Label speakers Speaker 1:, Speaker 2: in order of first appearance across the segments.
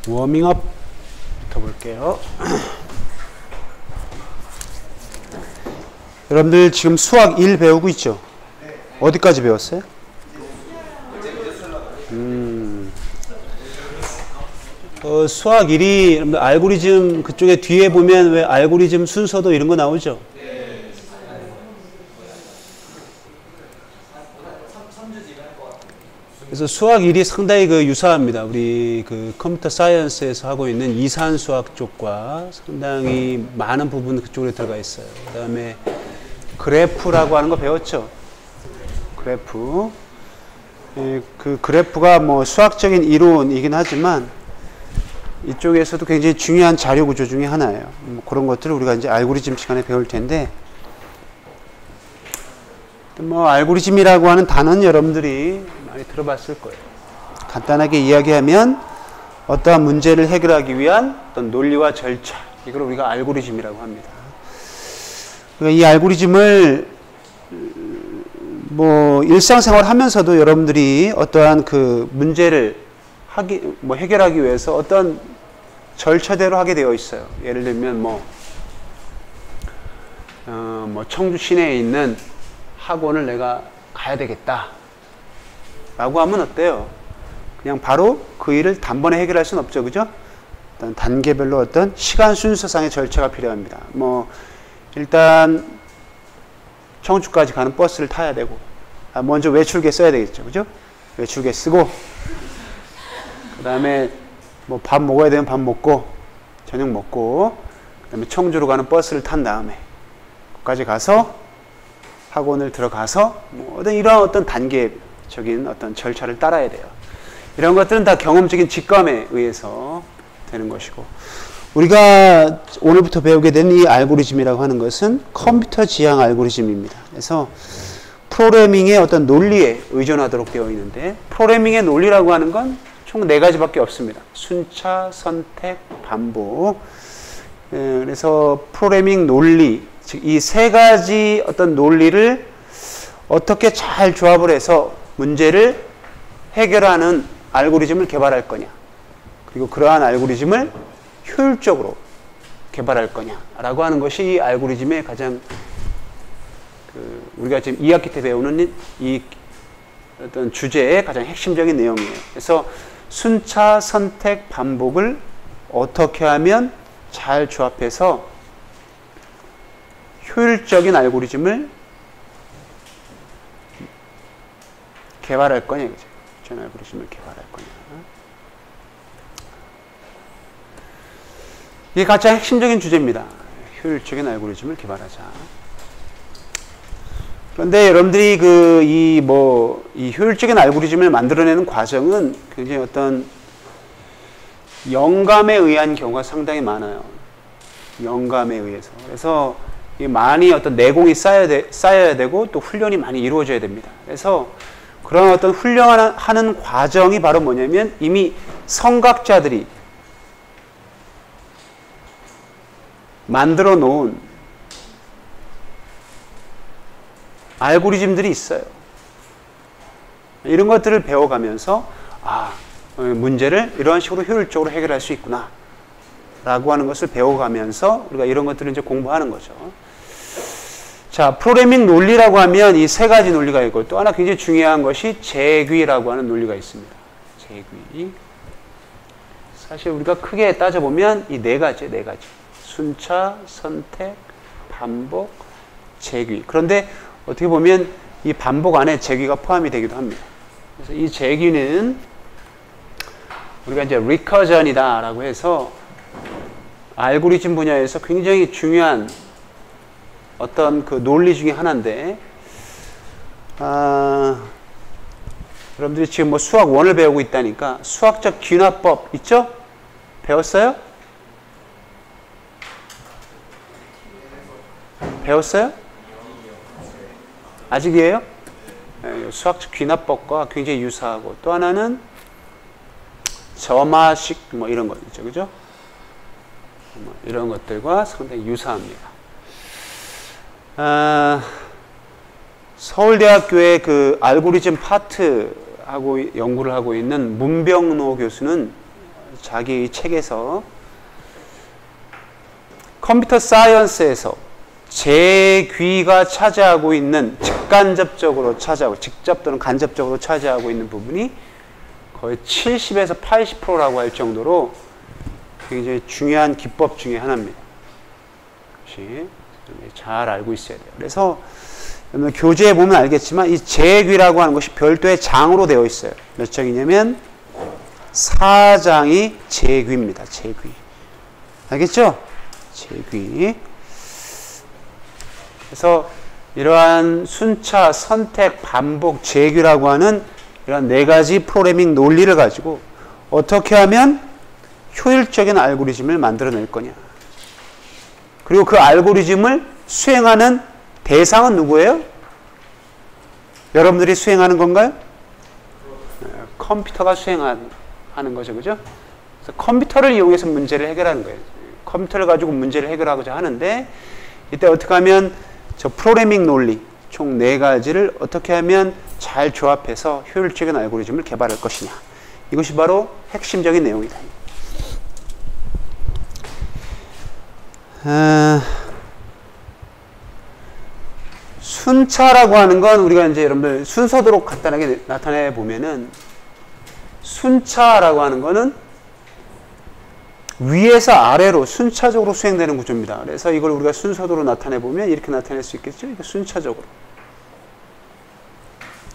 Speaker 1: 워밍업부터 볼게요. 여러분들 지금 수학 1 배우고 있죠? 어디까지 배웠어요? 수학 1이 여러분들 알고리즘 그쪽에 뒤에 보면 왜 알고리즘 순서도 이런 거 나오죠? 그래서 수학 1이 상당히 유사합니다. 우리 컴퓨터 사이언스에서 하고 있는 이산 수학 쪽과 상당히 많은 부분 그쪽으로 들어가 있어요. 그 다음에 그래프라고 하는 거 배웠죠? 그래프. 그 그래프가 뭐 수학적인 이론이긴 하지만 이쪽에서도 굉장히 중요한 자료 구조 중에 하나예요. 뭐 그런 것들을 우리가 이제 알고리즘 시간에 배울 텐데, 뭐 알고리즘이라고 하는 단어는 여러분들이 많이 들어봤을 거예요. 간단하게 이야기하면 어떠한 문제를 해결하기 위한 어떤 논리와 절차, 이걸 우리가 알고리즘이라고 합니다. 그러니까 이 알고리즘을 뭐 일상생활 하면서도 여러분들이 어떠한 그 문제를 해결하기 위해서 어떤 절차대로 하게 되어 있어요. 예를 들면 청주 시내에 있는 학원을 내가 가야 되겠다 라고 하면 어때요? 그냥 바로 그 일을 단번에 해결할 수는 없죠. 그죠? 어떤 단계별로 어떤 시간 순서상의 절차가 필요합니다. 일단 청주까지 가는 버스를 타야 되고, 먼저 외출계 써야 되겠죠. 그죠? 외출계 쓰고, 그 다음에 밥 먹어야 되면 밥 먹고, 저녁 먹고, 그 다음에 청주로 가는 버스를 탄 다음에 거기까지 가서 학원을 들어가서 이러한 어떤 단계적인 어떤 절차를 따라야 돼요. 이런 것들은 다 경험적인 직감에 의해서 되는 것이고, 우리가 오늘부터 배우게 된 이 알고리즘이라고 하는 것은 컴퓨터 지향 알고리즘입니다. 그래서 프로그래밍의 어떤 논리에 의존하도록 되어 있는데, 프로그래밍의 논리라고 하는 건 총 4가지밖에 없습니다. 순차, 선택, 반복. 그래서 프로그래밍 논리, 즉 이 3가지 어떤 논리를 어떻게 잘 조합을 해서 문제를 해결하는 알고리즘을 개발할 거냐, 그리고 그러한 알고리즘을 효율적으로 개발할 거냐라고 하는 것이 이 알고리즘의 가장 우리가 지금 2학기 때 배우는 이 어떤 주제의 가장 핵심적인 내용이에요. 그래서 순차, 선택, 반복을 어떻게 하면 잘 조합해서 효율적인 알고리즘을 개발할 거냐, 그죠? 전 알고리즘을 개발할 거냐. 이게 가장 핵심적인 주제입니다. 효율적인 알고리즘을 개발하자. 그런데 여러분들이 이 효율적인 알고리즘을 만들어내는 과정은 굉장히 어떤 영감에 의한 경우가 상당히 많아요. 영감에 의해서. 그래서 많이 어떤 내공이 쌓여야 되고 또 훈련이 많이 이루어져야 됩니다. 그래서 그런 어떤 훈련하는 과정이 바로 뭐냐면 이미 성각자들이 만들어 놓은 알고리즘들이 있어요. 이런 것들을 배워가면서 문제를 이런 식으로 효율적으로 해결할 수 있구나 라고 하는 것을 배워가면서 우리가 이런 것들을 이제 공부하는 거죠. 자, 프로그래밍 논리라고 하면 이 3가지 논리가 있고, 또 하나 굉장히 중요한 것이 재귀라고 하는 논리가 있습니다. 재귀. 사실 우리가 크게 따져보면 이 4가지. 순차, 선택, 반복, 재귀. 그런데 어떻게 보면 이 반복 안에 재귀가 포함이 되기도 합니다. 그래서 이 재귀는 우리가 이제 리커전이다 라고 해서 알고리즘 분야에서 굉장히 중요한 어떤 그 논리 중에 하나인데, 여러분들이 지금 수학 1을 배우고 있다니까 수학적 귀납법 있죠? 배웠어요? 배웠어요? 아직이에요? 수학적 귀납법과 굉장히 유사하고, 또 하나는 점화식 이런 거 있죠. 그죠? 이런 것들과 상당히 유사합니다. 서울대학교의 알고리즘 파트하고 연구를 하고 있는 문병로 교수는 자기 책에서 컴퓨터 사이언스에서 제귀가 차지하고 있는 직간접적으로 차지하고 직접 또는 간접적으로 차지하고 있는 부분이 거의 70에서 80%라고 할 정도로 굉장히 중요한 기법 중에 하나입니다. 혹시 잘 알고 있어야 돼요. 그래서 교재에 보면 알겠지만 이 제귀라고 하는 것이 별도의 장으로 되어 있어요. 몇 장이냐면 4장이 제귀입니다. 제귀. 알겠죠? 제귀. 그래서 이러한 순차, 선택, 반복, 제귀라고 하는 이런 4가지 프로그래밍 논리를 가지고 어떻게 하면 효율적인 알고리즘을 만들어낼 거냐. 그리고 그 알고리즘을 수행하는 대상은 누구예요? 여러분들이 수행하는 건가요? 컴퓨터가 수행하는 거죠. 그죠? 그래서 컴퓨터를 이용해서 문제를 해결하는 거예요. 컴퓨터를 가지고 문제를 해결하고자 하는데 이때 어떻게 하면 저 프로그래밍 논리 총 4가지를 어떻게 하면 잘 조합해서 효율적인 알고리즘을 개발할 것이냐. 이것이 바로 핵심적인 내용이다. 순차라고 하는 건 우리가 이제 여러분들 순서대로 간단하게 나타내 보면은 순차라고 하는 거는 위에서 아래로 순차적으로 수행되는 구조입니다. 그래서 이걸 우리가 순서대로 나타내 보면 이렇게 나타낼 수 있겠죠? 이거 순차적으로.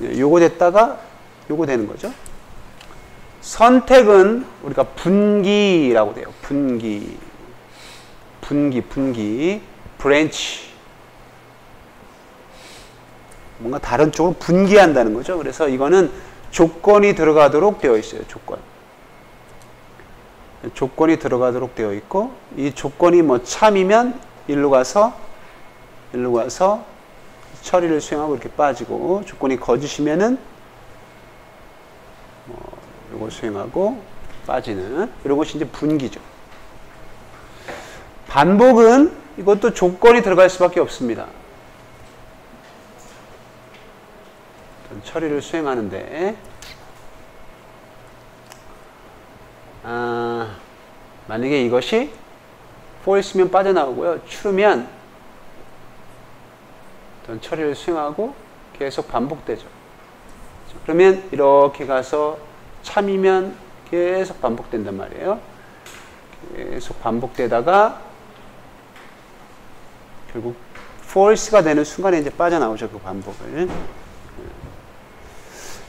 Speaker 1: 요거 됐다가 요거 되는 거죠. 선택은 우리가 분기라고 돼요. 분기, 브랜치. 뭔가 다른 쪽으로 분기한다는 거죠. 그래서 이거는 조건이 들어가도록 되어 있어요. 조건이 들어가도록 되어 있고, 이 조건이 뭐 참이면 일로 가서 처리를 수행하고 이렇게 빠지고, 조건이 거짓이면은 요거 수행하고 빠지는 이런 것이 이제 분기죠. 반복은 이것도 조건이 들어갈 수밖에 없습니다. 처리를 수행하는데 만약에 이것이 false면 빠져나오고요. true면 어떤 처리를 수행하고 계속 반복되죠. 그러면 이렇게 가서 참이면 계속 반복된단 말이에요. 계속 반복되다가 결국 false가 되는 순간에 이제 빠져나오죠. 그 반복을.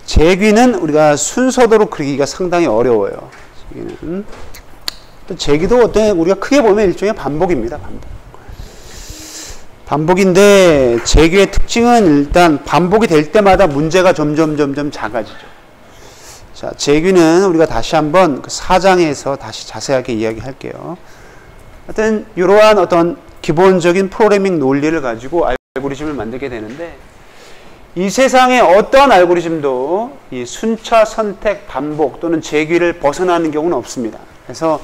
Speaker 1: 제귀는 우리가 순서대로 그리기가 상당히 어려워요. 제귀는. 또 제귀도 어떤 우리가 크게 보면 일종의 반복입니다. 반복인데 제귀의 특징은 일단 반복이 될 때마다 문제가 점점 작아지죠. 자, 제귀는 우리가 다시 한번 그 4장에서 다시 자세하게 이야기할게요. 하여튼 이러한 어떤 기본적인 프로그래밍 논리를 가지고 알고리즘을 만들게 되는데 이 세상에 어떠한 알고리즘도 이 순차, 선택, 반복 또는 제귀를 벗어나는 경우는 없습니다. 그래서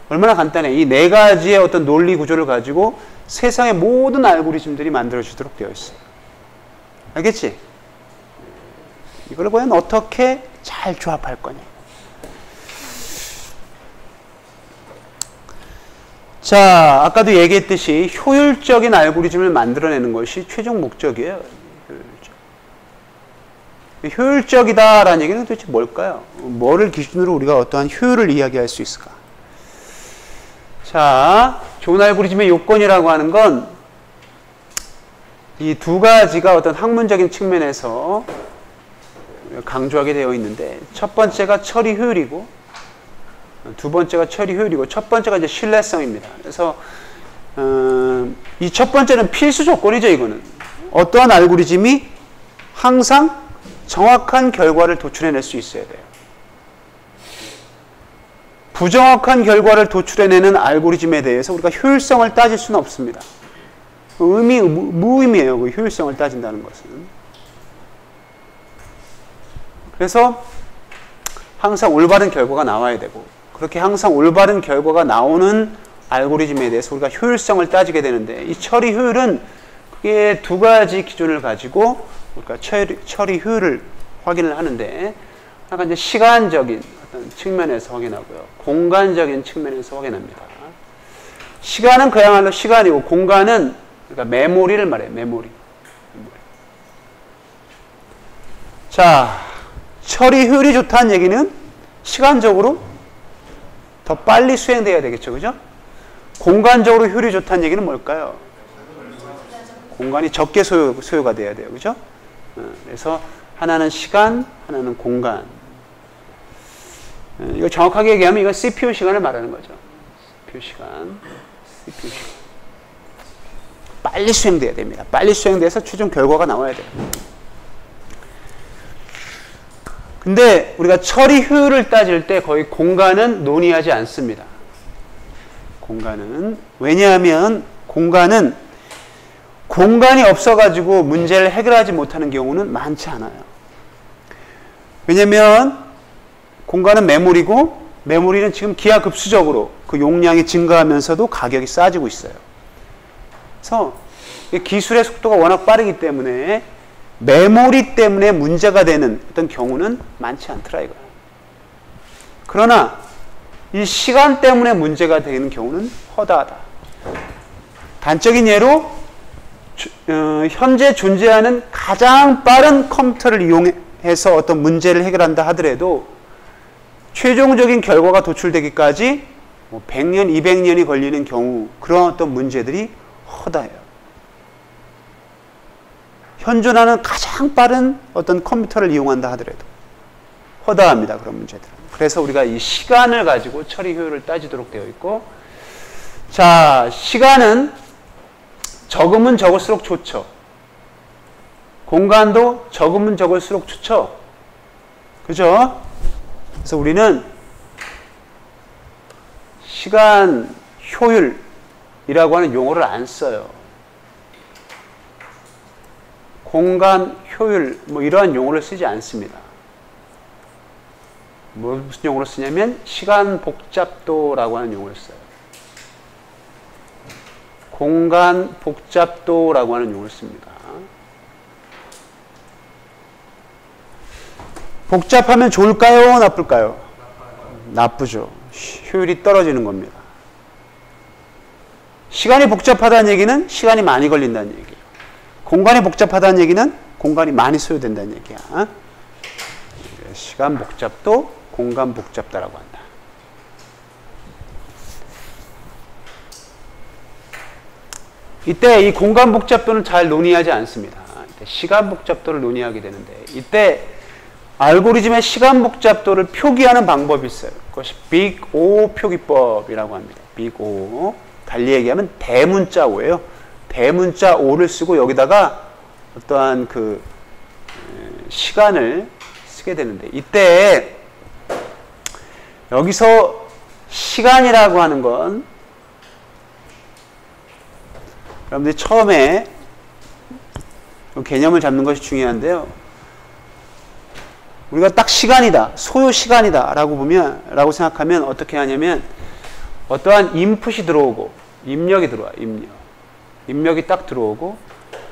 Speaker 1: 얼마나 간단해. 이 4가지의 어떤 논리 구조를 가지고 세상의 모든 알고리즘들이 만들어지도록 되어 있어요. 알겠지? 이걸 과연 어떻게 잘 조합할 거냐. 자, 아까도 얘기했듯이 효율적인 알고리즘을 만들어내는 것이 최종 목적이에요. 효율적이다라는 얘기는 도대체 뭘까요? 뭐를 기준으로 우리가 어떠한 효율을 이야기할 수 있을까? 자, 좋은 알고리즘의 요건이라고 하는 건 이 2가지가 어떤 학문적인 측면에서 강조하게 되어 있는데 첫 번째가 처리 효율이고 두 번째가 처리 효율이고 첫 번째가 이제 신뢰성입니다. 그래서 이 첫 번째는 필수 조건이죠. 이거는 어떠한 알고리즘이 항상 정확한 결과를 도출해낼 수 있어야 돼요. 부정확한 결과를 도출해내는 알고리즘에 대해서 우리가 효율성을 따질 수는 없습니다. 무의미해요. 그 효율성을 따진다는 것은. 그래서 항상 올바른 결과가 나와야 되고 그렇게 항상 올바른 결과가 나오는 알고리즘에 대해서 우리가 효율성을 따지게 되는데 이 처리 효율은 그게 2가지 기준을 가지고 그러니까 처리 효율을 확인을 하는데 하나가 이제 시간적인 어떤 측면에서 확인하고요. 공간적인 측면에서 확인합니다. 시간은 그야말로 시간이고 공간은 그러니까 메모리를 말해요. 메모리. 자, 처리 효율이 좋다는 얘기는 시간적으로 더 빨리 수행돼야 되겠죠. 그죠? 공간적으로 효율이 좋다는 얘기는 뭘까요? 공간이 적게 소요가 돼야 돼요. 그죠? 그래서 하나는 시간, 하나는 공간. 이거 정확하게 얘기하면 이건 CPU 시간을 말하는 거죠. CPU 시간. 빨리 수행돼야 됩니다. 빨리 수행돼서 최종 결과가 나와야 돼요. 근데 우리가 처리 효율을 따질 때 거의 공간은 논의하지 않습니다. 공간은. 왜냐하면 공간이 없어가지고 문제를 해결하지 못하는 경우는 많지 않아요. 왜냐하면 공간은 메모리고 메모리는 지금 기하급수적으로 그 용량이 증가하면서도 가격이 싸지고 있어요. 그래서 기술의 속도가 워낙 빠르기 때문에 메모리 때문에 문제가 되는 어떤 경우는 많지 않더라 이거야. 그러나 이 시간 때문에 문제가 되는 경우는 허다하다. 단적인 예로 현재 존재하는 가장 빠른 컴퓨터를 이용해서 어떤 문제를 해결한다 하더라도 최종적인 결과가 도출되기까지 100년, 200년이 걸리는 경우 그런 어떤 문제들이 허다해요. 현존하는 가장 빠른 어떤 컴퓨터를 이용한다 하더라도 허다합니다. 그런 문제들은. 그래서 우리가 이 시간을 가지고 처리 효율을 따지도록 되어 있고, 자, 시간은 적으면 적을수록 좋죠. 공간도 적으면 적을수록 좋죠. 그죠? 그래서 우리는 시간 효율이라고 하는 용어를 안 써요. 공간 효율 뭐 이러한 용어를 쓰지 않습니다. 무슨 용어를 쓰냐면 시간 복잡도라고 하는 용어를 써요. 공간 복잡도라고 하는 용어를 씁니다. 복잡하면 좋을까요? 나쁠까요? 나쁘죠. 효율이 떨어지는 겁니다. 시간이 복잡하다는 얘기는 시간이 많이 걸린다는 얘기예요. 공간이 복잡하다는 얘기는 공간이 많이 소요된다는 얘기야. 시간 복잡도, 공간 복잡다라고 한다. 이때 이 공간 복잡도는 잘 논의하지 않습니다. 이때 시간 복잡도를 논의하게 되는데, 이때 알고리즘의 시간 복잡도를 표기하는 방법이 있어요. 그것이 빅 O 표기법이라고 합니다. 빅 O. 달리 얘기하면 대문자 O예요. 대문자 O를 쓰고 여기다가 어떠한 그 시간을 쓰게 되는데, 이때 여기서 시간이라고 하는 건 여러분들이 처음에 개념을 잡는 것이 중요한데요. 우리가 딱 시간이다, 소요 시간이다 라고 생각하면 어떻게 하냐면, 어떠한 인풋이 들어오고 입력이 들어와. 입력이 딱 들어오고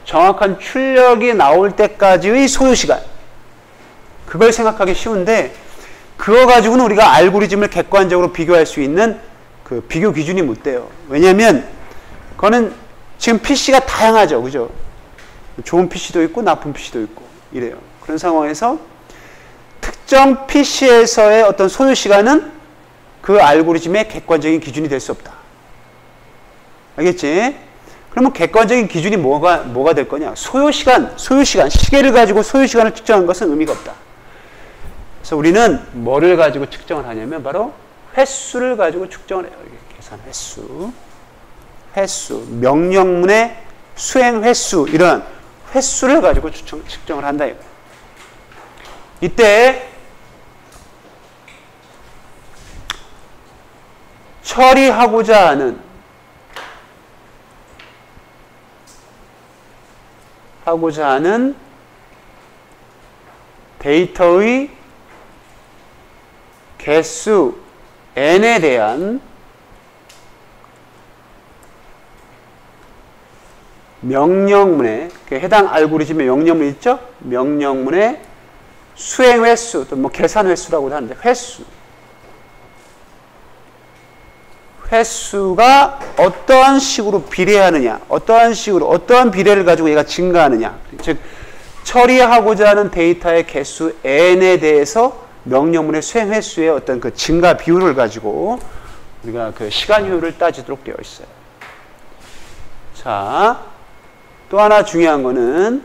Speaker 1: 정확한 출력이 나올 때까지의 소요 시간, 그걸 생각하기 쉬운데, 그거 가지고는 우리가 알고리즘을 객관적으로 비교할 수 있는 그 비교 기준이 못 돼요. 왜냐하면 그거는 지금 PC가 다양하죠. 그죠? 좋은 PC도 있고 나쁜 PC도 있고 이래요. 그런 상황에서 특정 PC에서의 어떤 소요 시간은 그 알고리즘의 객관적인 기준이 될 수 없다. 알겠지? 그러면 객관적인 기준이 뭐가 될 거냐? 소요 시간, 시계를 가지고 소요 시간을 측정한 것은 의미가 없다. 그래서 우리는 뭐를 가지고 측정을 하냐면 바로 횟수를 가지고 측정을 해요. 계산 횟수, 명령문의 수행 횟수, 이런 횟수를 가지고 측정을 한다 이거예요. 이때 처리하고자 하는 데이터의 개수 n에 대한 명령문에, 해당 알고리즘의 명령문 있죠? 명령문의 수행 횟수, 또 뭐 계산 횟수라고도 하는데, 횟수, 횟수가 어떠한 식으로 비례하느냐, 어떠한 식으로, 어떠한 비례를 가지고 얘가 증가하느냐. 즉, 처리하고자 하는 데이터의 개수 n에 대해서 명령문의 수행 횟수의 어떤 그 증가 비율을 가지고 우리가 그 시간 효율을 따지도록 되어 있어요. 자, 또 하나 중요한 거는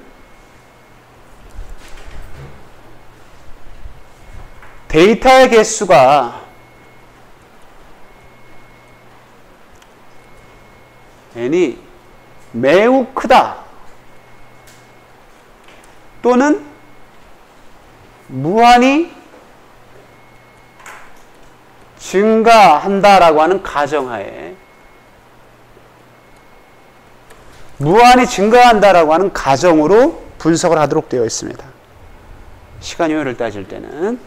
Speaker 1: 데이터의 개수가 n이 매우 크다 또는 무한히 증가한다라고 하는 가정하에 무한히 증가한다라고 하는 가정으로 분석을 하도록 되어 있습니다. 시간 효율을 따질 때는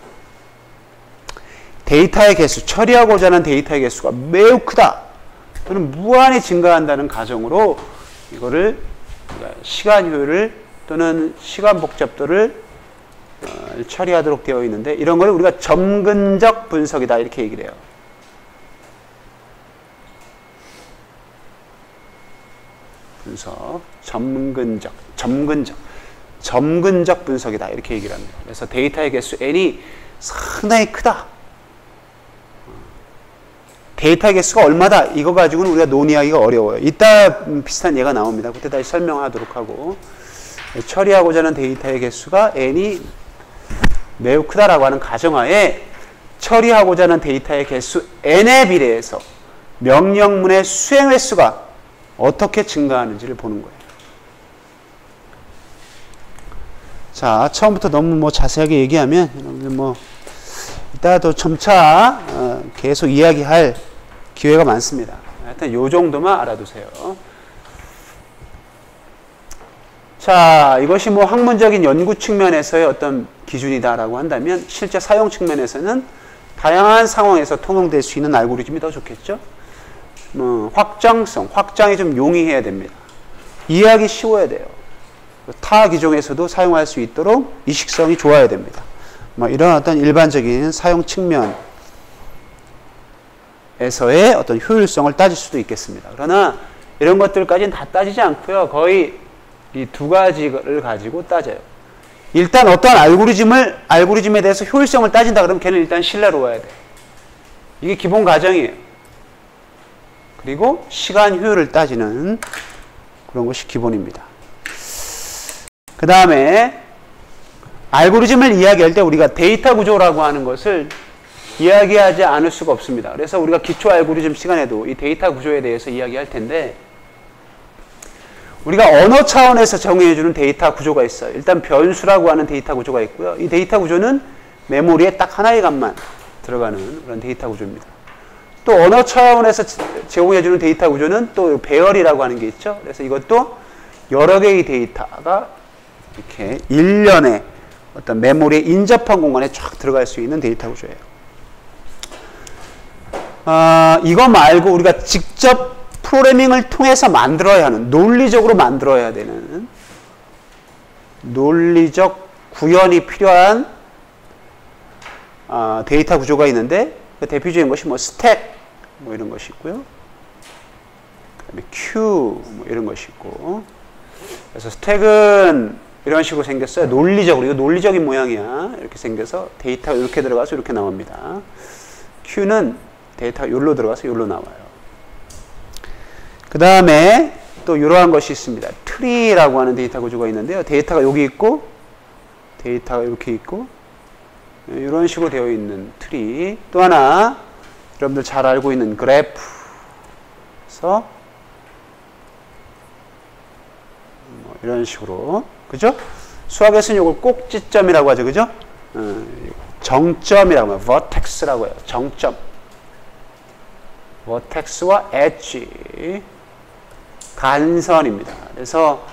Speaker 1: 데이터의 개수, 처리하고자 하는 데이터의 개수가 매우 크다 또는 무한히 증가한다는 가정으로 이거를 시간 효율을 또는 시간 복잡도를 처리하도록 되어 있는데 이런 걸 우리가 점근적 분석이다 이렇게 얘기를 해요. 분석, 점근적 분석이다 이렇게 얘기를 합니다. 그래서 데이터의 개수 n이 상당히 크다. 데이터 개수가 얼마다 이거 가지고는 우리가 논의하기가 어려워요. 이따 비슷한 예가 나옵니다. 그때 다시 설명하도록 하고 처리하고자 하는 데이터의 개수가 n이 매우 크다라고 하는 가정하에 처리하고자 하는 데이터의 개수 n에 비례해서 명령문의 수행 횟수가 어떻게 증가하는지를 보는 거예요. 자, 처음부터 너무 자세하게 얘기하면 여러분들 이따 더 점차 계속 이야기할 기회가 많습니다. 하여튼 요 정도만 알아두세요. 자, 이것이 학문적인 연구 측면에서의 어떤 기준이다라고 한다면 실제 사용 측면에서는 다양한 상황에서 통용될 수 있는 알고리즘이 더 좋겠죠. 확장이 좀 용이해야 됩니다. 이해하기 쉬워야 돼요. 타 기종에서도 사용할 수 있도록 이식성이 좋아야 됩니다. 이런 어떤 일반적인 사용 측면에서의 어떤 효율성을 따질 수도 있겠습니다. 그러나 이런 것들까지는 다 따지지 않고요. 거의 이 두 가지를 가지고 따져요. 일단 어떤 알고리즘에 대해서 효율성을 따진다 그러면 걔는 일단 신뢰로워야 돼. 이게 기본 과정이에요. 그리고 시간 효율을 따지는 그런 것이 기본입니다. 그 다음에 알고리즘을 이야기할 때 우리가 데이터 구조라고 하는 것을 이야기하지 않을 수가 없습니다. 그래서 우리가 기초 알고리즘 시간에도 이 데이터 구조에 대해서 이야기할 텐데 우리가 언어 차원에서 정의해주는 데이터 구조가 있어요. 일단 변수라고 하는 데이터 구조가 있고요. 이 데이터 구조는 메모리에 딱 하나의 값만 들어가는 그런 데이터 구조입니다. 또 언어 차원에서 제공해주는 데이터 구조는 또 배열이라고 하는 게 있죠. 그래서 이것도 여러 개의 데이터가 이렇게 일련의 어떤 메모리에 인접한 공간에 쫙 들어갈 수 있는 데이터 구조예요. 이거 말고 우리가 직접 프로그래밍을 통해서 만들어야 하는, 논리적으로 만들어야 되는, 논리적 구현이 필요한 데이터 구조가 있는데 그 대표적인 것이 스택 이런 것이 있고요. 그다음에 큐 이런 것이 있고. 그래서 스택은 이런 식으로 생겼어요. 논리적으로. 이거 논리적인 모양이야. 이렇게 생겨서 데이터가 이렇게 들어가서 이렇게 나옵니다. 큐는 데이터가 여기로 들어가서 여기로 나와요. 그 다음에 또 이러한 것이 있습니다. 트리라고 하는 데이터 구조가 있는데요. 데이터가 여기 있고 데이터가 이렇게 있고 이런 식으로 되어 있는 트리. 또 하나 여러분들 잘 알고 있는 그래프에서 이런 식으로, 그죠? 수학에서는 이걸 꼭지점이라고 하죠, 그죠? 정점이라고 해요. vertex라고 해요. 정점. vertex와 edge. 간선입니다. 그래서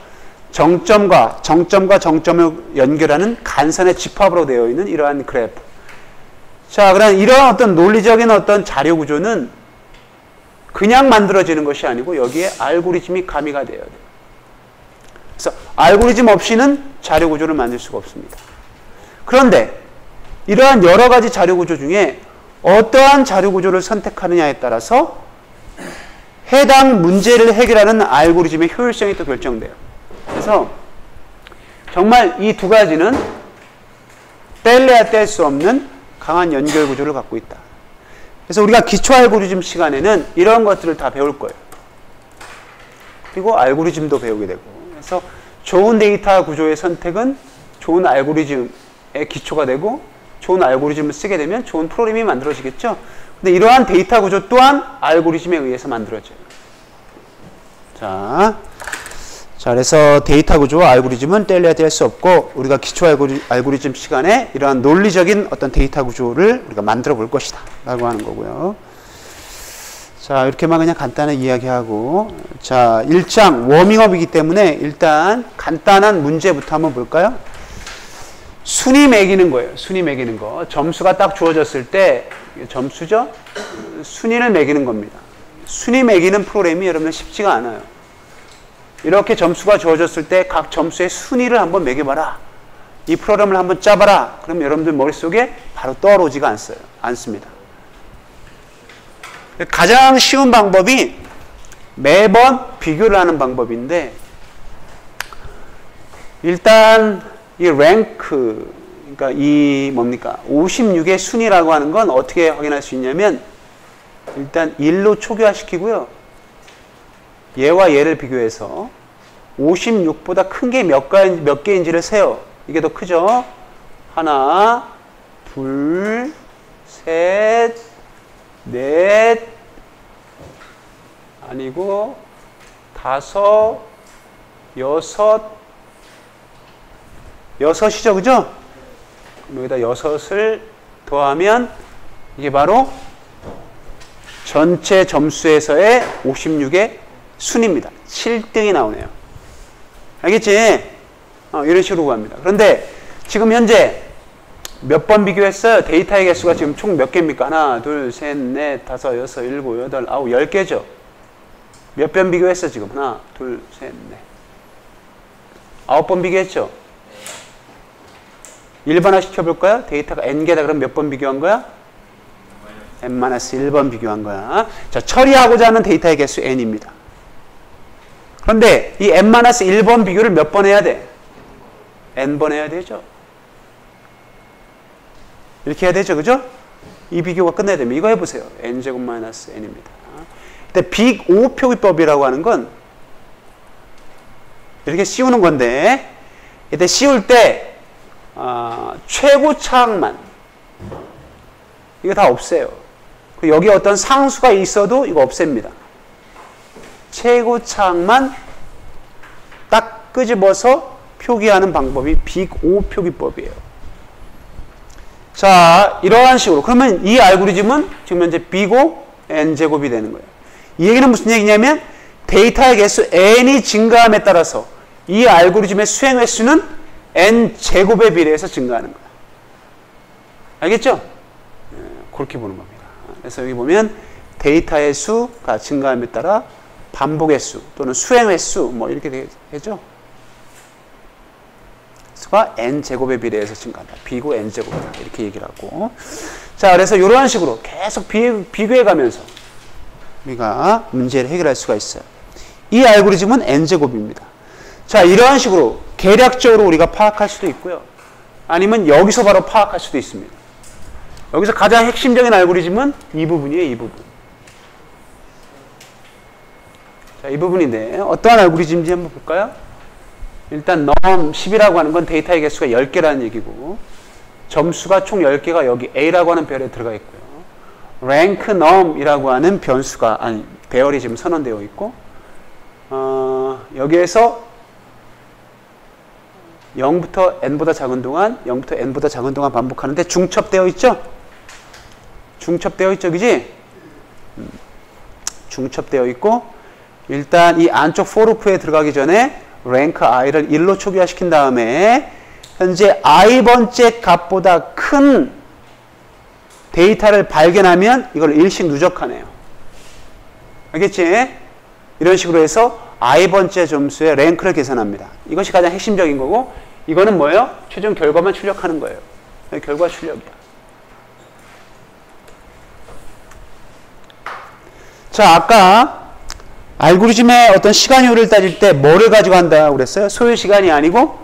Speaker 1: 정점과 정점을 연결하는 간선의 집합으로 되어 있는 이러한 그래프. 자, 그럼 이러한 어떤 논리적인 어떤 자료 구조는 그냥 만들어지는 것이 아니고 여기에 알고리즘이 가미가 되어야 돼요. 그래서 알고리즘 없이는 자료 구조를 만들 수가 없습니다. 그런데 이러한 여러 가지 자료 구조 중에 어떠한 자료 구조를 선택하느냐에 따라서 해당 문제를 해결하는 알고리즘의 효율성이 또 결정돼요. 그래서 정말 이 두 가지는 뗄래야 뗄 수 없는 강한 연결 구조를 갖고 있다. 그래서 우리가 기초 알고리즘 시간에는 이런 것들을 다 배울 거예요. 그리고 알고리즘도 배우게 되고. 그래서 좋은 데이터 구조의 선택은 좋은 알고리즘의 기초가 되고, 좋은 알고리즘을 쓰게 되면 좋은 프로그램이 만들어지겠죠. 근데 이러한 데이터 구조 또한 알고리즘에 의해서 만들어져요. 자, 그래서 데이터 구조와 알고리즘은 뗄래야 뗄 수 없고, 우리가 기초 알고리즘 시간에 이러한 논리적인 어떤 데이터 구조를 우리가 만들어 볼 것이다 라고 하는 거고요. 자, 이렇게만 그냥 간단하게 이야기하고, 자, 1장 워밍업이기 때문에 일단 간단한 문제부터 한번 볼까요? 순위 매기는 거예요. 순위 매기는 거. 점수가 딱 주어졌을 때, 점수죠? 순위를 매기는 겁니다. 순위 매기는 프로그램이 여러분들 쉽지가 않아요. 이렇게 점수가 주어졌을 때 각 점수의 순위를 한번 매겨봐라. 이 프로그램을 한번 짜봐라. 그럼 여러분들 머릿속에 바로 떠오르지가 않습니다. 가장 쉬운 방법이 매번 비교를 하는 방법인데, 일단 이 랭크, 그러니까 이 뭡니까? 56의 순위라고 하는 건 어떻게 확인할 수 있냐면, 일단 1로 초기화시키고요. 얘와 얘를 비교해서 56보다 큰 게 몇 개인지를 세요. 이게 더 크죠? 하나, 둘, 셋, 넷, 아니고 다섯, 여섯이죠, 그죠? 여기다 6을 더하면 이게 바로 전체 점수에서의 56의 순입니다. 7등이 나오네요. 알겠지? 이런 식으로 구합니다. 그런데 지금 현재 몇 번 비교했어요? 데이터의 개수가 지금 총 몇 개입니까? 하나, 둘, 셋, 넷, 다섯, 여섯, 일곱, 여덟, 아홉, 10개죠? 몇 번 비교했어, 지금? 하나, 둘, 셋, 넷. 9번 비교했죠? 일반화 시켜볼까요? 데이터가 n개다. 그럼 몇 번 비교한 거야? n-1번 비교한 거야. 자, 처리하고자 하는 데이터의 개수 n입니다. 그런데 이 n-1번 비교를 몇 번 해야 돼? n번 해야 되죠. 이렇게 해야 되죠, 그죠? 이 비교가 끝나야 됩니다. 이거 해보세요. n제곱 마이너스 n입니다. 근데 빅 O 표기법이라고 하는 건 이렇게 씌우는 건데, 이때 씌울 때 최고 차항만 이거 다 없애요. 여기 어떤 상수가 있어도 이거 없앱니다. 최고 차항만 딱 끄집어서 표기하는 방법이 빅 O 표기법이에요. 자, 이러한 식으로. 그러면 이 알고리즘은 지금 현재 빅 O n제곱이 되는 거예요. 이 얘기는 무슨 얘기냐면 데이터의 개수 n이 증가함에 따라서 이 알고리즘의 수행 횟수는 n제곱에 비례해서 증가하는 거예요. 알겠죠? 그렇게 보는 겁니다. 그래서 여기 보면 데이터의 수가 증가함에 따라 반복의 수 또는 수행 횟수 뭐 이렇게 되죠. 수가 n제곱에 비례해서 증가한다. 비고 n제곱이다. 이렇게 얘기를 하고. 자, 그래서 이러한 식으로 계속 비교해 가면서 우리가 문제를 해결할 수가 있어요. 이 알고리즘은 n제곱입니다. 자, 이러한 식으로 계략적으로 우리가 파악할 수도 있고요. 아니면 여기서 바로 파악할 수도 있습니다. 여기서 가장 핵심적인 알고리즘은 이 부분이에요, 이 부분. 자, 이 부분인데 어떠한 알고리즘인지 한번 볼까요? 일단 num10이라고 하는 건 데이터의 개수가 10개라는 얘기고, 점수가 총 10개가 여기 A라고 하는 별에 들어가 있고요. rank num이라고 하는 변수가, 배열이 지금 선언되어 있고, 여기에서 0부터 n보다 작은 동안, 0부터 n보다 작은 동안 반복하는데 중첩되어 있죠? 중첩되어 있죠, 그지? 중첩되어 있고, 일단 이 안쪽 for loop에 들어가기 전에 rank i를 1로 초기화시킨 다음에 현재 i번째 값보다 큰 데이터를 발견하면 이걸 일씩 누적하네요. 알겠지? 이런 식으로 해서 i번째 점수의 랭크를 계산합니다. 이것이 가장 핵심적인 거고, 이거는 뭐예요? 최종 결과만 출력하는 거예요. 결과 출력이야. 자, 아까 알고리즘의 어떤 시간효율을 따질 때 뭐를 가지고 한다고 그랬어요? 소요 시간이 아니고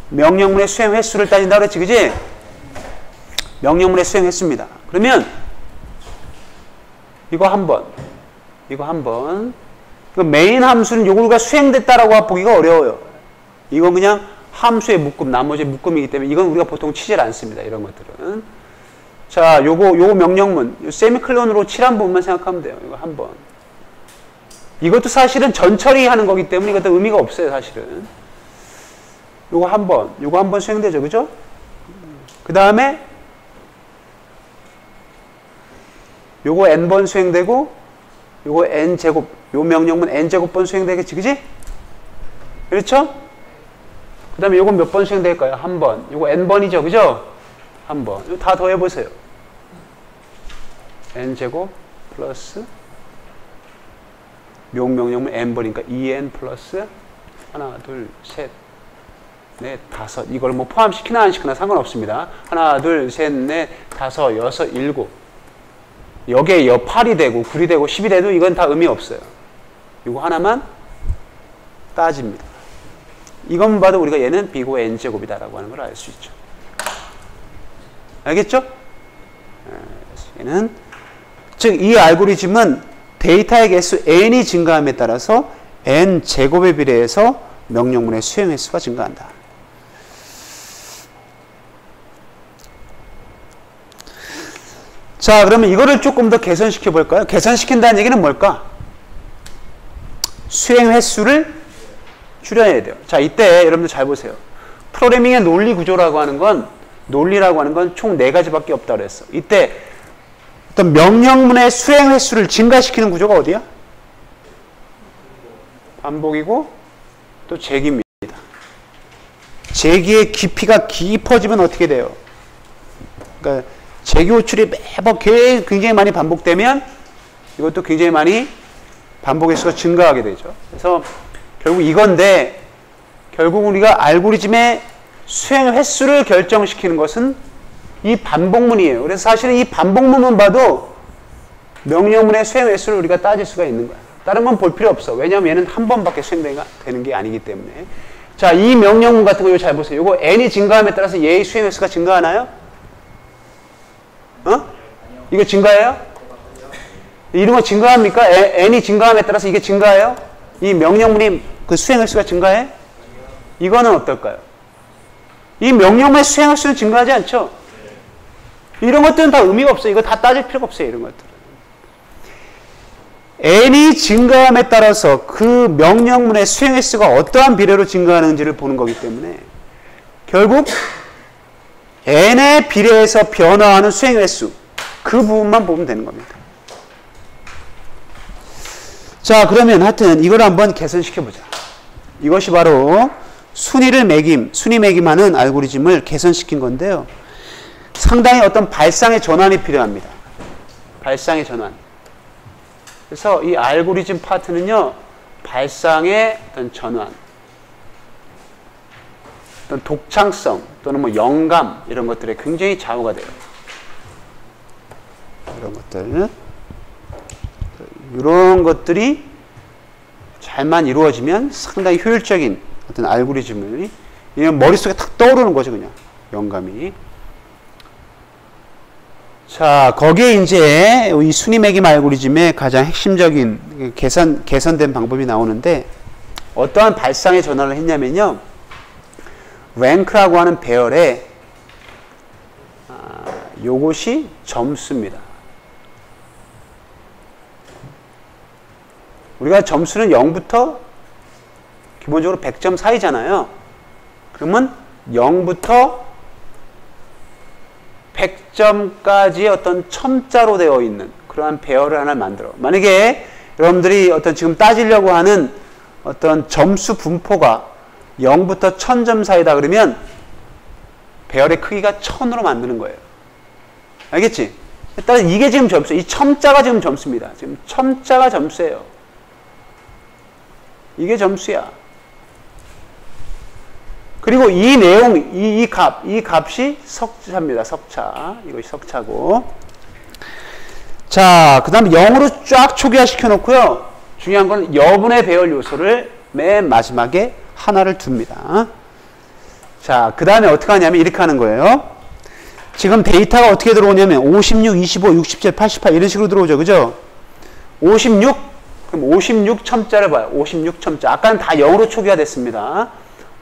Speaker 1: 명령문의 수행 횟수를 따진다고 그랬지, 그지? 명령문의 수행 횟수입니다. 그러면 이거 한번 그 메인 함수는 요거가 수행됐다라고 보기가 어려워요. 이건 그냥 함수의 묶음, 나머지 묶음이기 때문에 이건 우리가 보통 치질 않습니다. 이런 것들은. 자, 요거 명령문 세미클론으로 칠한 부분만 생각하면 돼요. 이거 한번. 이것도 사실은 전처리하는 거기 때문에 이것도 의미가 없어요, 사실은. 요거 한번 수행되죠, 그죠? 그 다음에 요거 n번 수행되고 요거 n제곱, 요 명령문 n제곱번 수행되겠지, 그지? 그렇죠? 그 다음에 요건 몇 번 수행될까요? 한 번. 요거 n번이죠, 그죠? 한 번. 이거 다 더해보세요. n제곱 플러스 명령문 n번이니까 2n 플러스 하나, 둘, 셋, 넷, 다섯. 이걸 뭐 포함시키나 안 시키나 상관없습니다. 하나, 둘, 셋, 넷, 다섯, 여섯, 일곱. 여기에 8이 되고 9이 되고 10이 돼도 이건 다 의미 없어요. 이거 하나만 따집니다. 이것만 봐도 우리가 얘는 B고 N제곱이다라고 하는 걸 알 수 있죠. 알겠죠? 얘는 즉 이 알고리즘은 데이터의 개수 N이 증가함에 따라서 N제곱에 비례해서 명령문의 수행 횟수가 증가한다. 자, 그러면 이거를 조금 더 개선시켜 볼까요? 개선시킨다는 얘기는 뭘까? 수행 횟수를 줄여야 돼요. 자, 이때 여러분들 잘 보세요. 프로그래밍의 논리 구조라고 하는 건, 논리라고 하는 건 총 4가지밖에 없다고 그랬어. 이때 어떤 명령문의 수행 횟수를 증가시키는 구조가 어디야? 반복이고 또 재기입니다. 재기의 깊이가 깊어지면 어떻게 돼요? 그러니까 재기 호출이 매번 굉장히 많이 반복되면 이것도 굉장히 많이 반복 횟수가 증가하게 되죠. 그래서 결국 이건데, 결국 우리가 알고리즘의 수행 횟수를 결정시키는 것은 이 반복문이에요. 그래서 사실은 이 반복문만 봐도 명령문의 수행 횟수를 우리가 따질 수가 있는 거야. 다른 건 볼 필요 없어. 왜냐하면 얘는 한 번밖에 수행되는 게 아니기 때문에. 자, 이 명령문 같은 거 이거 잘 보세요. 이거 n이 증가함에 따라서 얘의 수행 횟수가 증가하나요? 이거 증가해요? 이런 거 증가합니까? n이 증가함에 따라서 이게 증가해요? 이 명령문이 그 수행 횟수가 증가해? 이거는 어떨까요? 이 명령문의 수행 횟수는 증가하지 않죠? 이런 것들은 다 의미가 없어요. 이거 다 따질 필요가 없어요. 이런 것들은. n이 증가함에 따라서 그 명령문의 수행 횟수가 어떠한 비례로 증가하는지를 보는 거기 때문에 결국 n에 비례해서 변화하는 수행 횟수, 그 부분만 보면 되는 겁니다. 자, 그러면 하여튼 이걸 한번 개선시켜 보자. 이것이 바로 순위 매김하는 알고리즘을 개선시킨 건데요. 상당히 어떤 발상의 전환이 필요합니다. 발상의 전환. 그래서 이 알고리즘 파트는요, 발상의 어떤 전환, 어떤 독창성 또는 뭐 영감 이런 것들에 굉장히 좌우가 돼요. 이런 것들이 잘만 이루어지면 상당히 효율적인 어떤 알고리즘을, 그냥 머릿속에 탁 떠오르는 거죠, 그냥 영감이. 자, 거기에 이제 이 순위 매김 알고리즘의 가장 핵심적인 개선된 방법이 나오는데, 어떠한 발상의 전환을 했냐면요, 랭크라고 하는 배열에 요것이 점수입니다. 우리가 점수는 0부터 기본적으로 100점 사이잖아요. 그러면 0부터 100점까지의 어떤 첨자로 되어 있는 그러한 배열을 하나 만들어. 만약에 여러분들이 어떤 지금 따지려고 하는 어떤 점수 분포가 0부터 1000점 사이다 그러면 배열의 크기가 1000으로 만드는 거예요. 알겠지? 따라서 이게 지금 점수, 이 첨자가 지금 점수입니다. 지금 첨자가 점수예요. 이게 점수야. 그리고 이 내용, 이 값이 석차입니다. 석차. 이것이 석차고. 자, 그 다음에 0으로 쫙 초기화 시켜놓고요. 중요한 건 여분의 배열 요소를 맨 마지막에 하나를 둡니다. 자, 그 다음에 어떻게 하냐면 이렇게 하는 거예요. 지금 데이터가 어떻게 들어오냐면 56, 25, 67, 88 이런 식으로 들어오죠. 그죠? 56, 그럼 56첨자를 봐요. 56첨자. 아까는 다 0으로 초기화됐습니다.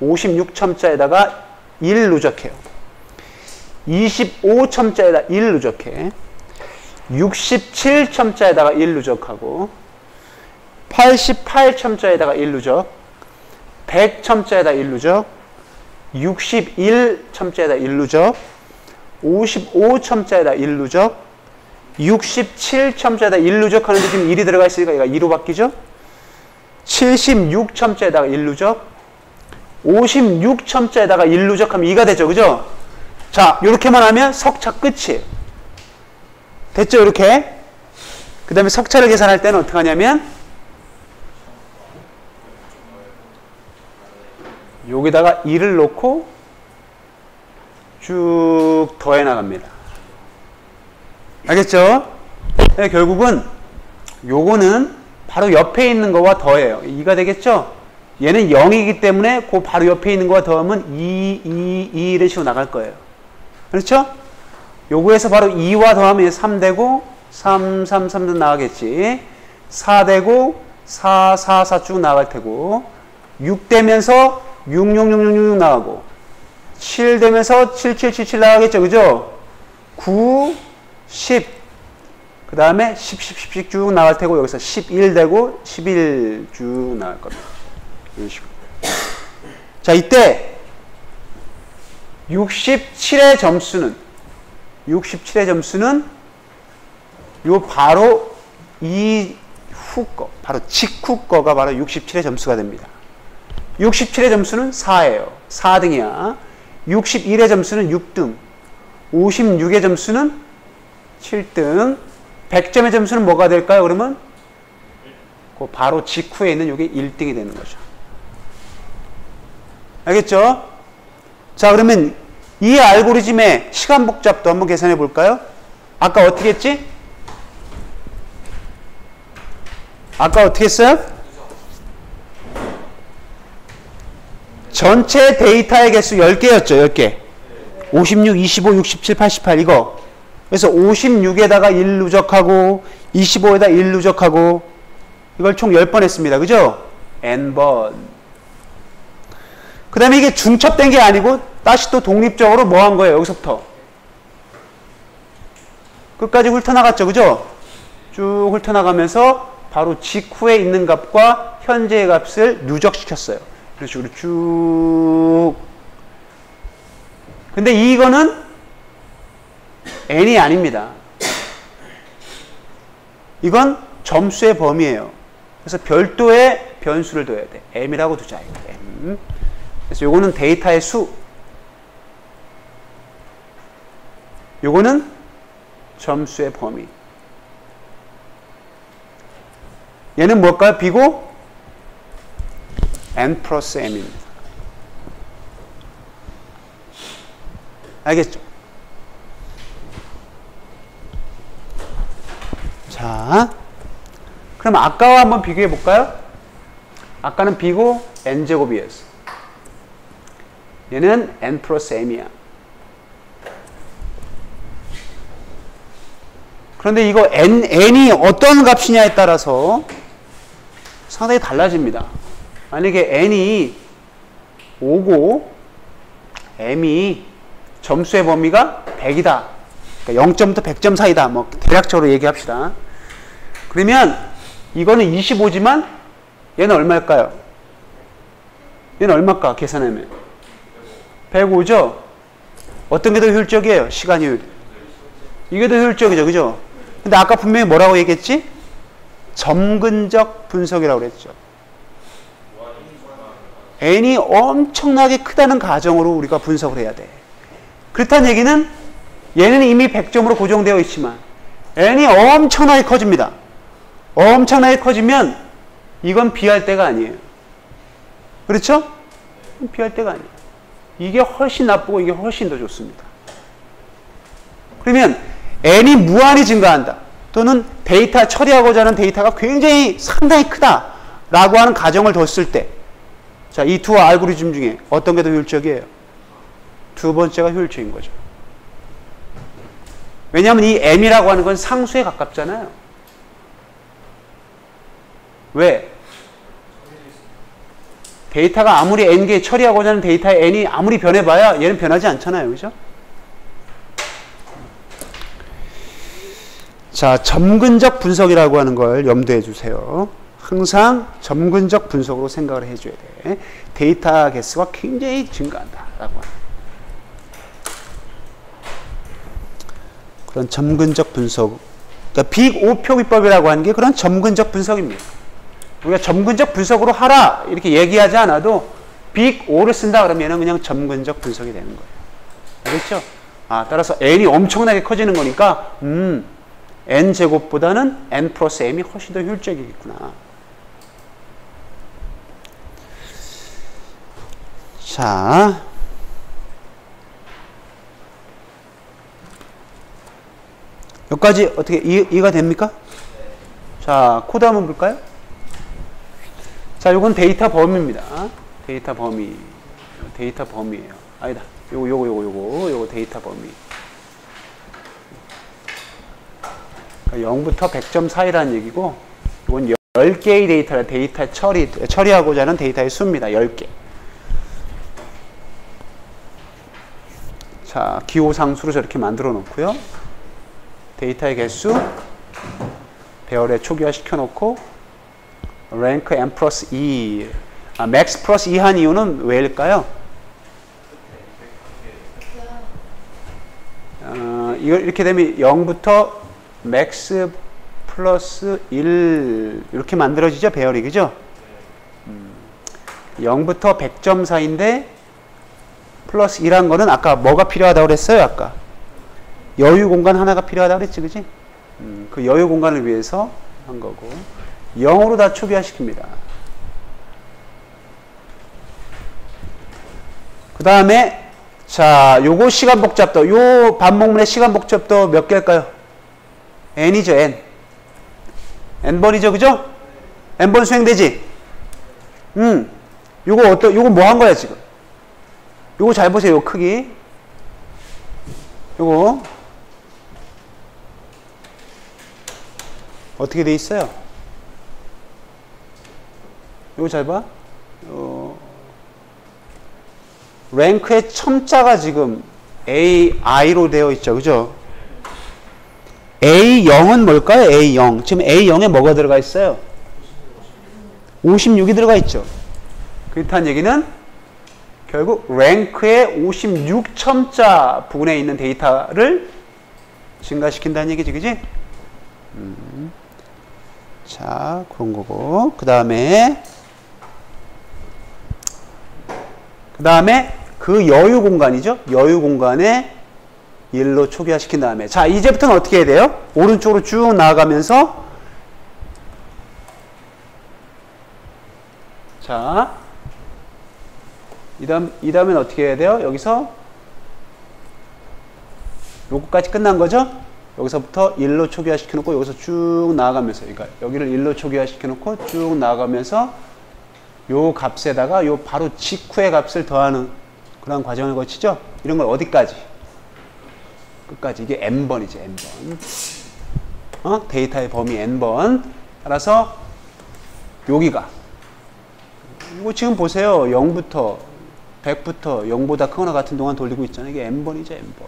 Speaker 1: 56첨자에다가 1 누적해요. 25첨자에다 1 누적해. 67첨자에다가 1 누적하고 88첨자에다가 1 누적 100첨자에다 1 누적 61첨자에다 1 누적 55첨자에다 1 누적 67첨자에다 1 누적하는데 지금 1이 들어가 있으니까 얘가 2로 바뀌죠? 76첨자에다가 1 누적 56첨자에다가 1 누적하면 2가 되죠. 그죠? 자, 요렇게만 하면 석차 끝이에요. 됐죠? 이렇게. 그 다음에 석차를 계산할 때는 어떻게 하냐면 여기다가 1을 놓고 쭉 더해 나갑니다. 알겠죠? 네, 결국은 요거는 바로 옆에 있는 거와 더해요. 2가 되겠죠? 얘는 0이기 때문에 그 바로 옆에 있는 거와 더하면 2 이런 식으로 나갈 거예요. 그렇죠? 요거에서 바로 2와 더하면 3 되고 3 나가겠지. 4 되고 4 쭉 나갈 테고 6 되면서 6 나가고 7 되면서 7 나가겠죠. 그죠? 9, 10 그 다음에 10 쭉 나갈 테고 여기서 11 되고 11 쭉 나갈 겁니다. 이런 식으로. 자, 이때 67의 점수는 요 바로 이후 거, 바로 직후 거가 바로 67의 점수가 됩니다. 67의 점수는 4예요. 4등이야. 61의 점수는 6등. 56의 점수는 7등. 100점의 점수는 뭐가 될까요? 그러면 그 바로 직후에 있는 요게 1등이 되는 거죠. 알겠죠? 자, 그러면 이 알고리즘의 시간 복잡도 한번 계산해 볼까요? 아까 어떻게 했지? 아까 어떻게 했어요? 전체 데이터의 개수 10개였죠. 10개. 56, 25, 67, 88 이거. 그래서 56에다가 1 누적하고 25에다 1 누적하고 이걸 총 10번 했습니다. 그죠? n번. 그 다음에 이게 중첩된 게 아니고 다시 또 독립적으로 뭐 한 거예요? 여기서부터 끝까지 훑어나갔죠. 그죠? 쭉 훑어나가면서 바로 직후에 있는 값과 현재의 값을 누적시켰어요. 이런 식으로 쭉. 근데 이거는 n이 아닙니다. 이건 점수의 범위예요. 그래서 별도의 변수를 둬야 돼. m이라고 두자. m. 그래서 요거는 데이터의 수. 요거는 점수의 범위. 얘는 뭘까요? b고 n 플러스 m입니다. 알겠죠? 자, 그럼 아까와 한번 비교해 볼까요? 아까는 b고 n제곱이었어. 얘는 n 플러스 m이야. 그런데 이거 n이 어떤 값이냐에 따라서 상당히 달라집니다. 만약에 n이 5고 m이 점수의 범위가 100이다. 그러니까 0점부터 100점 사이다. 뭐 대략적으로 얘기합시다. 그러면 이거는 25지만 얘는 얼마일까요? 얘는 얼마일까? 계산하면 105죠? 어떤 게 더 효율적이에요? 시간 효율. 이게 더 효율적이죠. 그죠? 근데 아까 분명히 뭐라고 얘기했지? 점근적 분석이라고 그랬죠. n이 엄청나게 크다는 가정으로 우리가 분석을 해야 돼. 그렇다는 얘기는 얘는 이미 100점으로 고정되어 있지만 n이 엄청나게 커집니다. 엄청나게 커지면 이건 비할 때가 아니에요. 그렇죠? 비할 때가 아니에요. 이게 훨씬 나쁘고 이게 훨씬 더 좋습니다. 그러면 n이 무한히 증가한다. 또는 데이터 처리하고자 하는 데이터가 굉장히 상당히 크다라고 하는 가정을 뒀을 때, 자, 이 두 알고리즘 중에 어떤 게 더 효율적이에요? 두 번째가 효율적인 거죠. 왜냐하면 이 m이라고 하는 건 상수에 가깝잖아요. 왜? 데이터가 아무리 n개 처리하고자 하는 데이터의 n이 아무리 변해봐야 얘는 변하지 않잖아요. 그죠? 자, 점근적 분석이라고 하는 걸 염두해 주세요. 항상 점근적 분석으로 생각을 해줘야 돼. 데이터 개수가 굉장히 증가한다라고 하는 그런 점근적 분석. 그러니까 빅5표기법이라고 하는 게 그런 점근적 분석입니다. 우리가 점근적 분석으로 하라 이렇게 얘기하지 않아도 빅5를 쓴다 그러면 그냥 점근적 분석이 되는 거예요. 알겠죠? 아, 따라서 n이 엄청나게 커지는 거니까 n제곱보다는 n 플러스 m이 훨씬 더 효율적이겠구나. 자, 여기까지 어떻게 이해가 됩니까? 자, 코드 한번 볼까요? 자, 요건 데이터 범위입니다. 데이터 범위. 데이터 범위예요. 아니다. 요거 데이터 범위. 그러니까 0부터 100점 사이라는 얘기고, 이건 10개의 데이터를 데이터 처리하고자 하는 데이터의 수입니다. 10개. 자, 기호상수로 저렇게 만들어 놓고요. 데이터의 개수, 배열에 초기화 시켜놓고, 랭크 m 플러스 2, 맥스 플러스 2 한 이유는 왜일까요? 이걸 이렇게 되면 0부터 맥스 플러스 1 이렇게 만들어지죠? 배열이, 그죠? 0부터 100점 사이인데 플러스 1한 거는 아까 뭐가 필요하다고 그랬어요? 아까 여유 공간 하나가 필요하다고 그랬지, 그지? 그 여유 공간을 위해서 한 거고 0으로 다 초기화시킵니다. 그 다음에 자, 요거 시간 복잡도, 요 반복문의 시간 복잡도 몇 개일까요? n이죠, n. n번이죠, 그죠? n번 수행되지? 요거 뭐 한 거야, 지금? 요거 잘 보세요, 요 크기. 요거. 어떻게 돼 있어요? 요거 잘 봐. 랭크의 첨자가 지금 AI로 되어 있죠. 그죠? A0은 뭘까요? A0. 지금 A0에 뭐가 들어가 있어요? 56이 들어가 있죠. 그렇다는 얘기는 결국 랭크의 56 첨자 부분에 있는 데이터를 증가시킨다는 얘기지. 그지? 자, 그런 거고. 그 다음에 그 여유 공간이죠. 여유 공간에 1로 초기화시킨 다음에 자, 이제부터는 어떻게 해야 돼요? 오른쪽으로 쭉 나아가면서 자, 이 다음엔 어떻게 해야 돼요? 여기서 요거까지 끝난 거죠? 여기서부터 1로 초기화시켜 놓고 여기서 쭉 나아가면서 그러니까 여기를 1로 초기화시켜 놓고 쭉 나아가면서 요 값에다가 요 바로 직후의 값을 더하는 그런 과정을 거치죠? 이런 걸 어디까지? 끝까지. 이게 n번이죠, n번. 데이터의 범위 n번. 따라서 여기가 이거 지금 보세요. 0부터 100부터 0보다 크거나 같은 동안 돌리고 있잖아요. 이게 n번이죠, n번.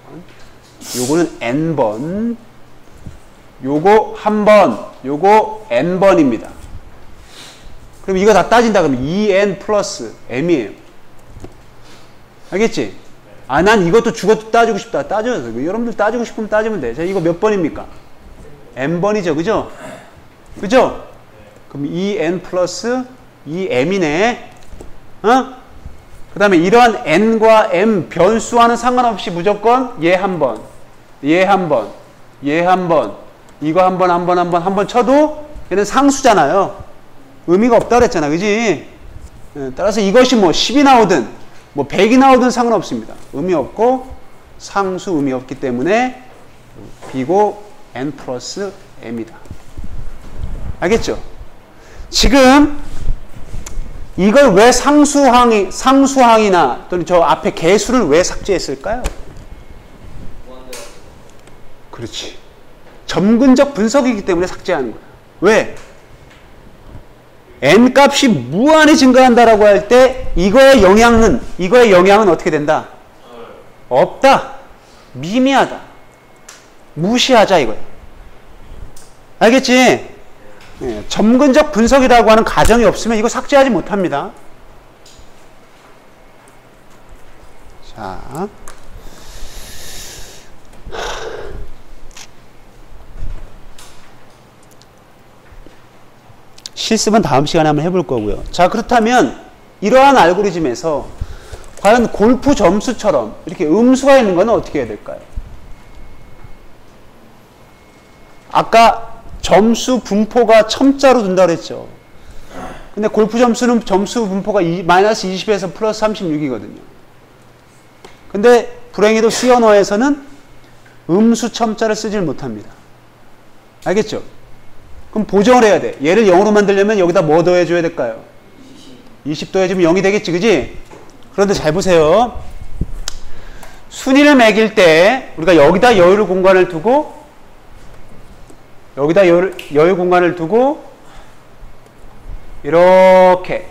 Speaker 1: 요거는 n번. 요거 한번. 요거 n번입니다. 그럼 이거 다 따진다 그러면 2n 플러스 m이에요. 알겠지? 아, 난 이것도 죽어도 따지고 싶다. 따져요. 여러분들 따지고 싶으면 따지면 돼. 자, 이거 몇 번입니까? n번이죠. 그죠? 그죠? 그럼 2n 플러스 2m이네. 그 다음에 이러한 n과 m 변수와는 상관없이 무조건 얘 한 번, 얘 한 번, 얘 한 번, 이거 한 번 쳐도 얘는 상수잖아요. 의미가 없다 그랬잖아. 그지? 따라서 이것이 뭐 10이 나오든 뭐 100이 나오든 상관없습니다. 의미 없고 상수 의미 없기 때문에 B고 n 플러스 m이다. 알겠죠? 지금 이걸 왜 상수항이나 또는 저 앞에 개수를 왜 삭제했을까요? 그렇지. 점근적 분석이기 때문에 삭제하는 거야. 왜? n 값이 무한히 증가한다라고 할 때 이거의 영향은 어떻게 된다? 없다. 미미하다. 무시하자 이거야. 알겠지? 예, 점근적 분석이라고 하는 가정이 없으면 이거 삭제하지 못합니다. 자, 실습은 다음 시간에 한번 해볼 거고요. 자, 그렇다면 이러한 알고리즘에서 과연 골프 점수처럼 이렇게 음수가 있는 건 어떻게 해야 될까요? 아까 점수 분포가 첨자로 둔다고 했죠. 근데 골프 점수는 점수 분포가 마이너스 20에서 플러스 36이거든요. 근데 불행히도 C 언어에서는 음수 첨자를 쓰질 못합니다. 알겠죠? 그럼 보정을 해야 돼. 얘를 0으로 만들려면 여기다 뭐 더해줘야 될까요? 20 더해주면 0이 되겠지, 그지? 그런데 잘 보세요. 순위를 매길 때 우리가 여기다 여유 공간을 두고 여기다 여유 공간을 두고 이렇게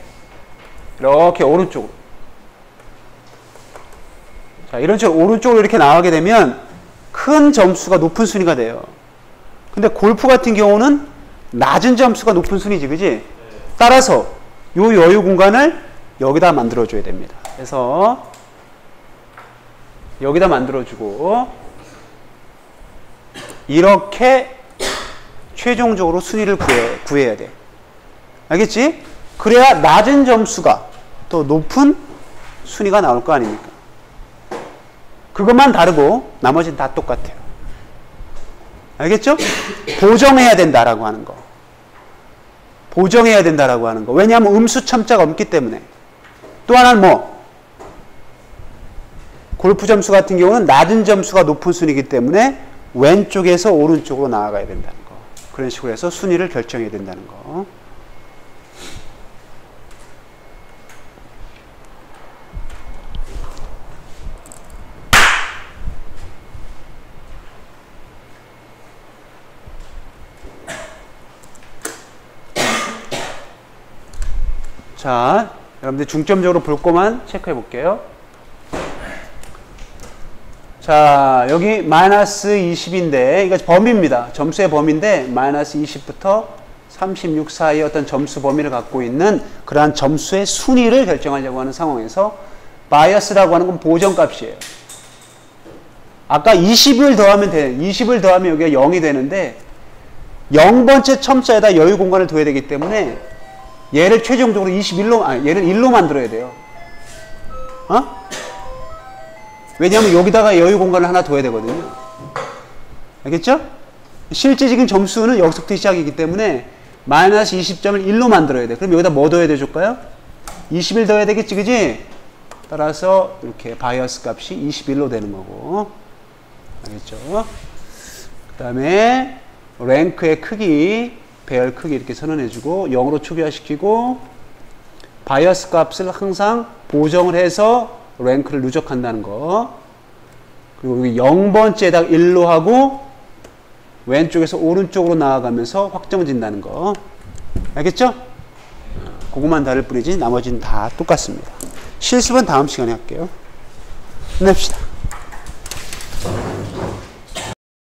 Speaker 1: 오른쪽으로, 자, 이런 식으로 오른쪽으로 이렇게 나가게 되면 큰 점수가 높은 순위가 돼요. 근데 골프 같은 경우는 낮은 점수가 높은 순위지, 그지? 따라서 요 여유 공간을 여기다 만들어줘야 됩니다. 그래서 여기다 만들어주고 이렇게 최종적으로 순위를 구해야 돼. 알겠지? 그래야 낮은 점수가 또 높은 순위가 나올 거 아닙니까? 그것만 다르고 나머지는 다 똑같아요. 알겠죠? 보정해야 된다라고 하는 거. 보정해야 된다라고 하는 거. 왜냐하면 음수 첨자가 없기 때문에. 또 하나는 뭐? 골프 점수 같은 경우는 낮은 점수가 높은 순위이기 때문에 왼쪽에서 오른쪽으로 나아가야 된다는 거. 그런 식으로 해서 순위를 결정해야 된다는 거. 자, 여러분들 중점적으로 볼 것만 체크해 볼게요. 자, 여기 마이너스 20인데 이거 범위입니다. 점수의 범위인데 마이너스 20부터 36 사이의 어떤 점수 범위를 갖고 있는 그러한 점수의 순위를 결정하려고 하는 상황에서 바이어스라고 하는 건 보정값이에요. 아까 20을 더하면 여기가 0이 되는데 0번째 첨자에다 여유 공간을 둬야 되기 때문에 얘를 최종적으로 얘를 1로 만들어야 돼요. 왜냐하면 여기다가 여유 공간을 하나 둬야 되거든요. 알겠죠? 실제적인 점수는 여기서부터 시작이기 때문에 마이너스 20점을 1로 만들어야 돼. 그럼 여기다 뭐 더해야 되줄까요? 21 더해야 되겠지, 그지? 따라서 이렇게 바이어스 값이 21로 되는 거고. 알겠죠? 그 다음에 랭크의 크기, 배열 크기 이렇게 선언해주고 0으로 초기화시키고 바이어스 값을 항상 보정을 해서 랭크를 누적한다는 거. 그리고 여기 0번째에다가 1로 하고 왼쪽에서 오른쪽으로 나아가면서 확정진다는 거. 알겠죠? 그것만 다를 뿐이지 나머지는 다 똑같습니다. 실습은 다음 시간에 할게요. 냅시다.